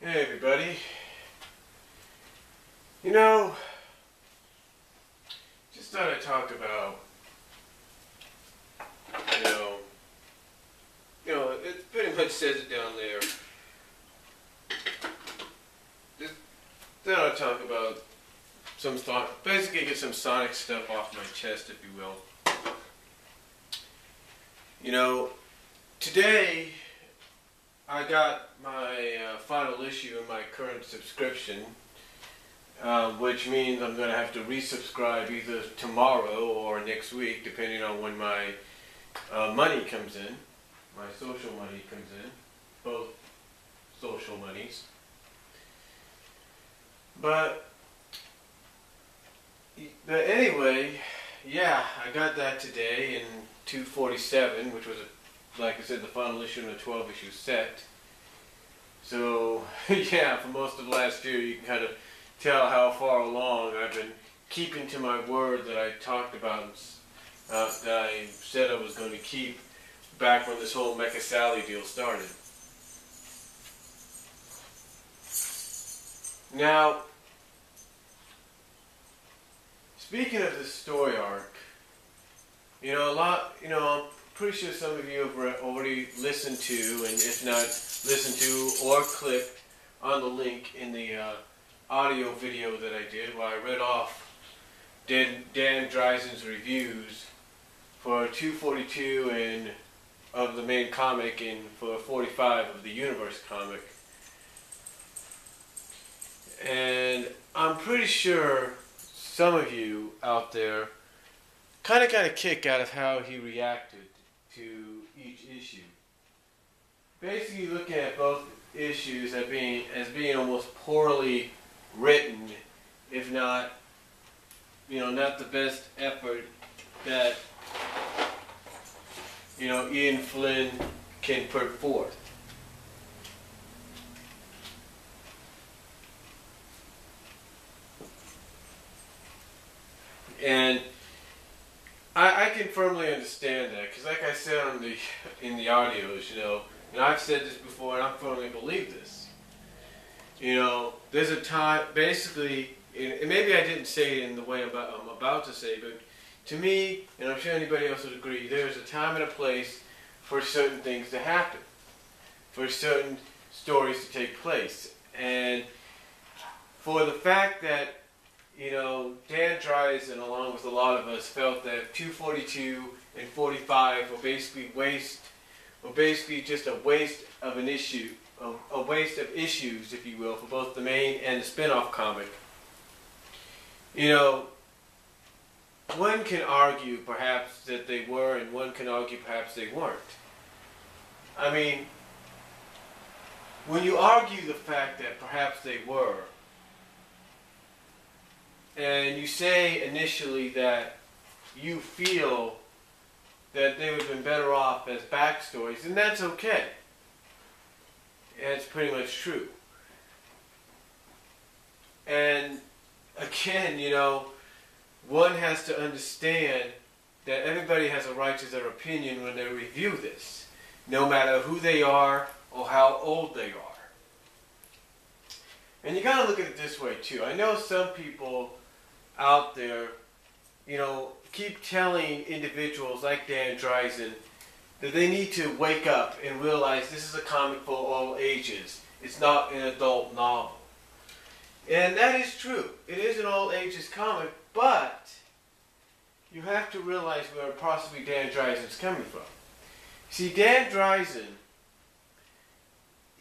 Hey everybody. You know, just thought I'd talk about, it pretty much says it down there. Just thought I'd talk about some thought, basically get some Sonic stuff off my chest, if you will. You know, today I got my final issue in my current subscription, which means I'm going to have to resubscribe either tomorrow or next week, depending on when my money comes in, my social money comes in, both social monies. But anyway, yeah, I got that today in 247, which was, like I said, the final issue in a 12-issue set. So, yeah, for most of last year, you can kind of tell how far along I've been keeping to my word that I talked about, that I said I was going to keep back when this whole Mecha Sally deal started. Now, speaking of this story arc, I'm pretty sure some of you have already listened to, and if not listened to or clicked on the link in the audio video that I did, where I read off Dan Dreisen's reviews for 242 and of the main comic and for 45 of the Universe comic. And I'm pretty sure some of you out there kind of got a kick out of how he reacted to each issue. Basically looking at both issues as being almost poorly written, if not, not the best effort that, Ian Flynn can put forth. And I can firmly understand that, because like I said in the audios, and I've said this before, and I firmly believe this. There's a time, basically, and maybe I didn't say it in the way I'm about to say, but to me, and I'm sure anybody else would agree, there's a time and a place for certain things to happen, for certain stories to take place. And for the fact that, Dan Dreisen, along with a lot of us, felt that 242 and 45 were basically just a waste of an issue, a waste of issues, if you will, for both the main and the spin-off comic. One can argue perhaps that they were, and one can argue perhaps they weren't. I mean, when you argue the fact that perhaps they were, and you say initially that you feel that they would have been better off as backstories, and that's okay. It's pretty much true. And again, one has to understand that everybody has a right to their opinion when they review this, no matter who they are or how old they are. And you gotta look at it this way too. I know some people out there, keep telling individuals like Dan Dreisen that they need to wake up and realize this is a comic for all ages. It's not an adult novel. And that is true. It is an all ages comic, but you have to realize where possibly Dan Dreisen is coming from. See, Dan Dreisen,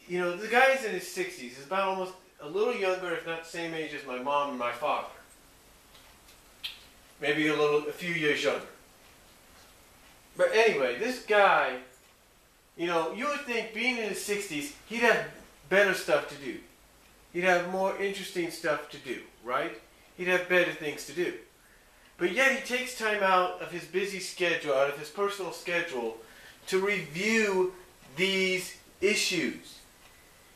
the guy's in his 60s. He's about almost a little younger, if not the same age as my mom and my father. Maybe a few years younger. But anyway, this guy, you would think being in his 60s, he'd have better stuff to do. He'd have more interesting stuff to do, right? He'd have better things to do. But yet he takes time out of his busy schedule, out of his personal schedule, to review these issues.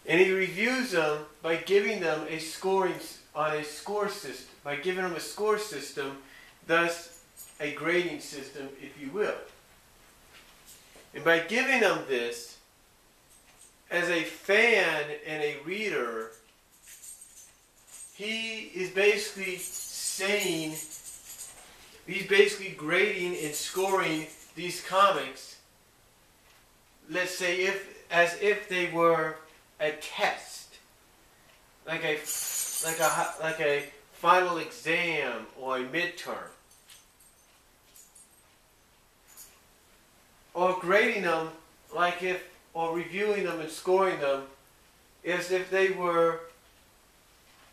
And he reviews them by giving them a score system, by giving them a score system, thus a grading system, if you will. And by giving them this, as a fan and a reader, he is basically saying, he's basically grading and scoring these comics, let's say as if they were a test, like a final exam or a midterm, or grading them or reviewing them and scoring them as if they were,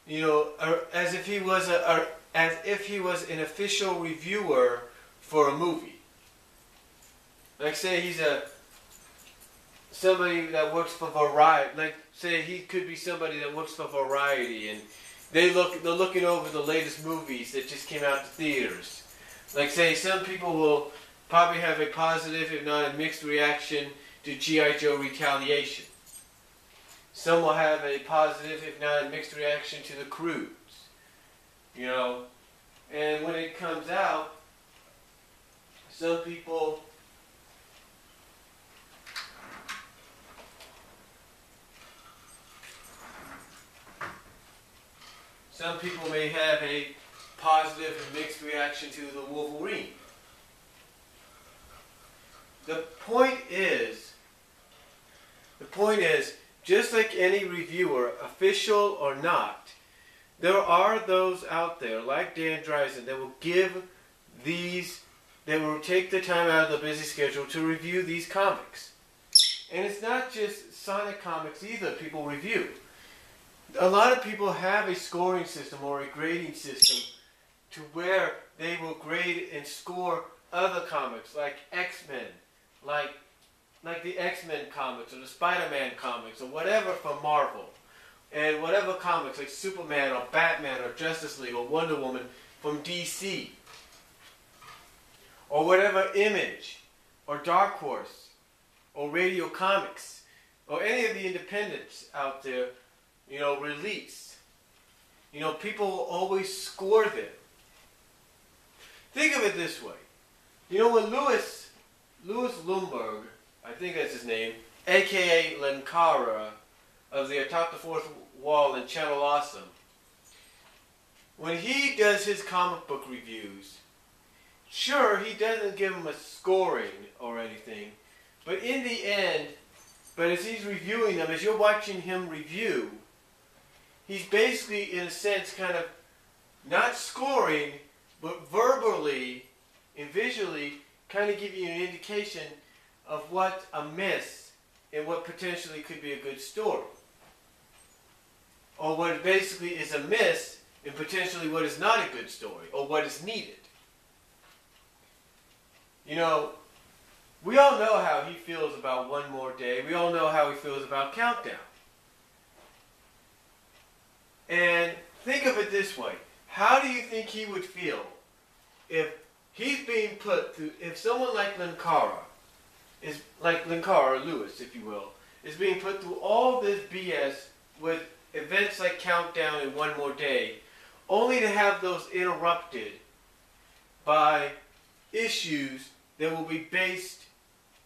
as if he was an official reviewer for a movie. Like say he's somebody that works for Variety. Like say he could be somebody that works for Variety, and they're looking over the latest movies that just came out to theaters. Like say some people will probably have a positive, if not a mixed reaction to G.I. Joe Retaliation. Some will have a positive, if not a mixed reaction to The Croods. And when it comes out, some people may have a positive and mixed reaction to The Wolverine. The point is, just like any reviewer, official or not, there are those out there, like Dan Dreisen, that will take the time out of the busy schedule to review these comics. And it's not just Sonic comics either people review. A lot of people have a scoring system or a grading system to where they will grade and score other comics like X-Men, like the X-Men comics or the Spider-Man comics or whatever from Marvel. And whatever comics like Superman or Batman or Justice League or Wonder Woman from DC. Or whatever Image or Dark Horse or Radio Comics or any of the independents out there, release. People will always score them. Think of it this way. When Louis Lumberg, I think that's his name, a.k.a. Linkara, of the Atop the Fourth Wall and Channel Awesome, when he does his comic book reviews, sure, he doesn't give them a scoring or anything, but in the end, as he's reviewing them, as you're watching him review, he's basically, in a sense, kind of not scoring, but verbally and visually kind of giving you an indication of what's amiss and what potentially could be a good story. Or what basically is amiss and potentially what is not a good story, or what is needed. We all know how he feels about One More Day. We all know how he feels about Countdown. And think of it this way. How do you think he would feel if he's being put through, if someone like Linkara, or Lewis, if you will, is being put through all this BS with events like Countdown and One More Day, only to have those interrupted by issues that will be based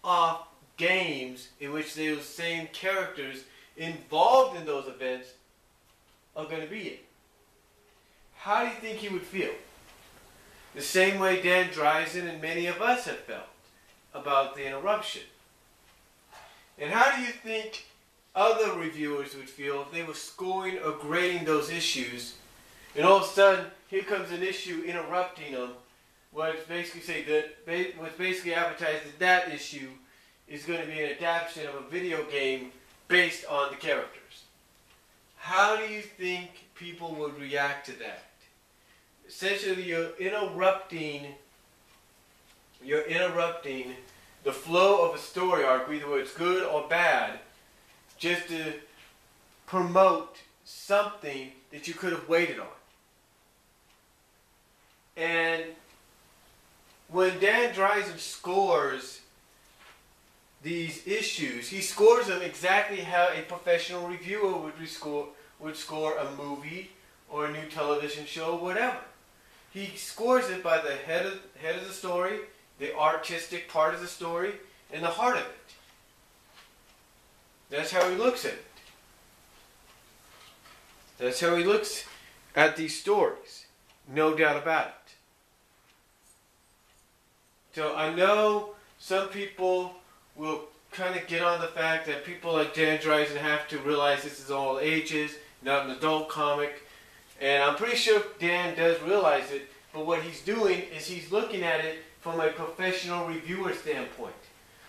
off games in which those same characters involved in those events are going to be in? How do you think he would feel? The same way Dan Dreisen and many of us have felt about the interruption. And how do you think other reviewers would feel if they were scoring or grading those issues, and all of a sudden here comes an issue interrupting them, where it's basically advertised that issue is going to be an adaptation of a video game based on the characters? How do you think people would react to that? Essentially, you're interrupting the flow of a story arc, whether it's good or bad, just to promote something that you could have waited on. And when Dan Dreisen scores these issues, he scores them exactly how a professional reviewer would score a movie or a new television show, whatever. He scores it by the head of the story, the artistic part of the story, and the heart of it. That's how he looks at it. That's how he looks at these stories. No doubt about it. So I know some people will kind of get on the fact that people like Dan Dreisen have to realize this is all ages, not an adult comic. And I'm pretty sure Dan does realize it, but what he's doing is he's looking at it from a professional reviewer standpoint.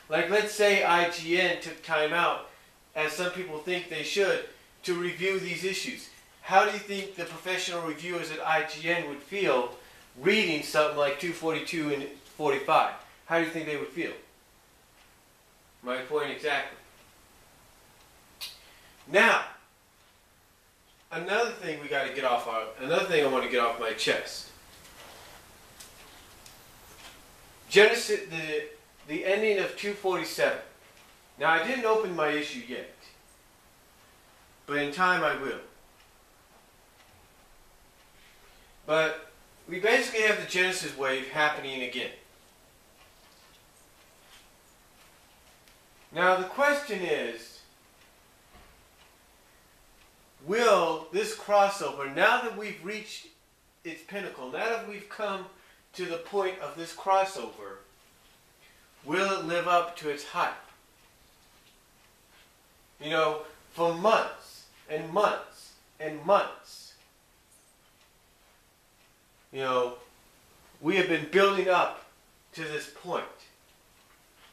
Like, let's say IGN took time out, as some people think they should, to review these issues. How do you think the professional reviewers at IGN would feel reading something like 242 and 45? How do you think they would feel? My point exactly. Now, another thing another thing I want to get off my chest. Genesis, the ending of 247. Now, I didn't open my issue yet, but in time I will. But we basically have the Genesis wave happening again. Now, the question is, will this crossover, now that we've reached its pinnacle, now that we've come to the point of this crossover, will it live up to its hype? You know, for months and months and months, you know, we have been building up to this point.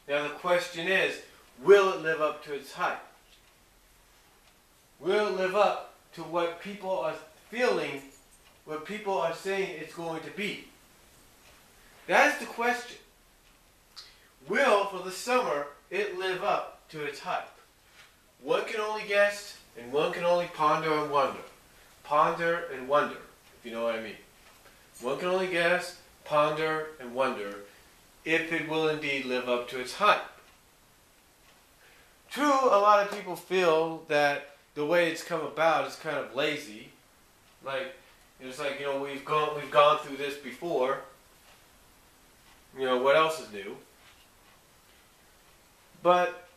Now the question is, will it live up to its hype? Will it live up to what people are feeling, what people are saying it's going to be? That's the question. Will, for the summer, it live up to its hype? One can only guess, and one can only ponder and wonder. Ponder and wonder, if you know what I mean. One can only guess, ponder, and wonder if it will indeed live up to its hype. True, a lot of people feel that the way it's come about is kind of lazy. Like, it's like, you know, we've gone through this before. You know, what else is new? But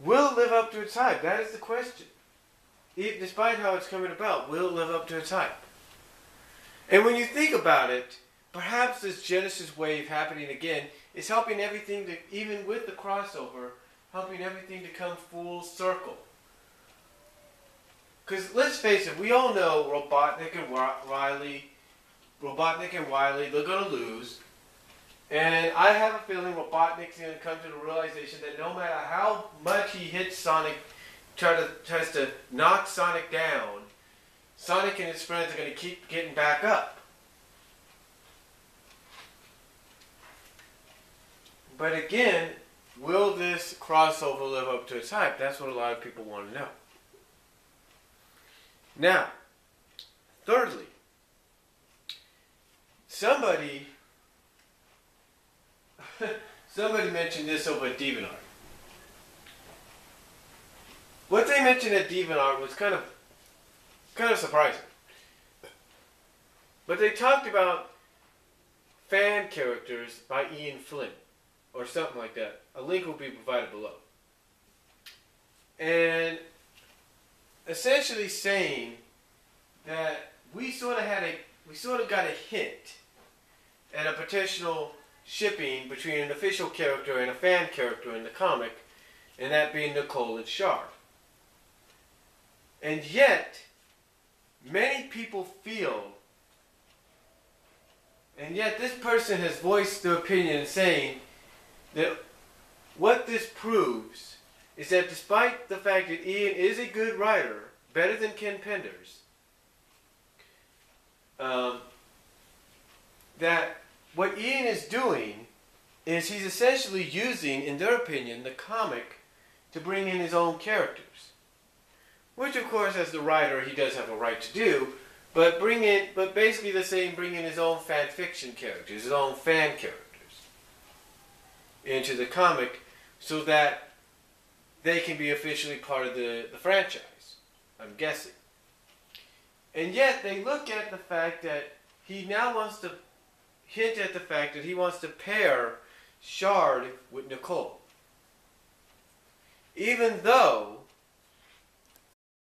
will it live up to its hype? That is the question. Despite how it's coming about, will it live up to its hype? And when you think about it, perhaps this Genesis wave happening again is helping everything to, even with the crossover, helping everything to come full circle. Because let's face it, we all know Robotnik and Wiley, they're going to lose. And I have a feeling Robotnik's going to come to the realization that no matter how much he hits Sonic, tries to knock Sonic down, Sonic and his friends are going to keep getting back up. But again, will this crossover live up to its hype? That's what a lot of people want to know. Now, thirdly, somebody mentioned this over at DeviantArt. What they mentioned at DeviantArt was kind of surprising. But they talked about fan characters by Ian Flynn, or something like that. A link will be provided below. And essentially saying that we sort of got a hint at a potential shipping between an official character and a fan character in the comic, and that being Nicole and Shard. And yet, many people feel, and yet this person has voiced their opinion saying that what this proves is that despite the fact that Ian is a good writer, better than Ken Penders, that what Ian is doing is he's essentially using, in their opinion, the comic to bring in his own characters. Which, of course, as the writer, he does have a right to do, but basically they're saying bring in his own fan fiction characters, his own fan characters into the comic so that they can be officially part of the franchise, I'm guessing. And yet they look at the fact that he now wants to hint at the fact that he wants to pair Shard with Nicole. even though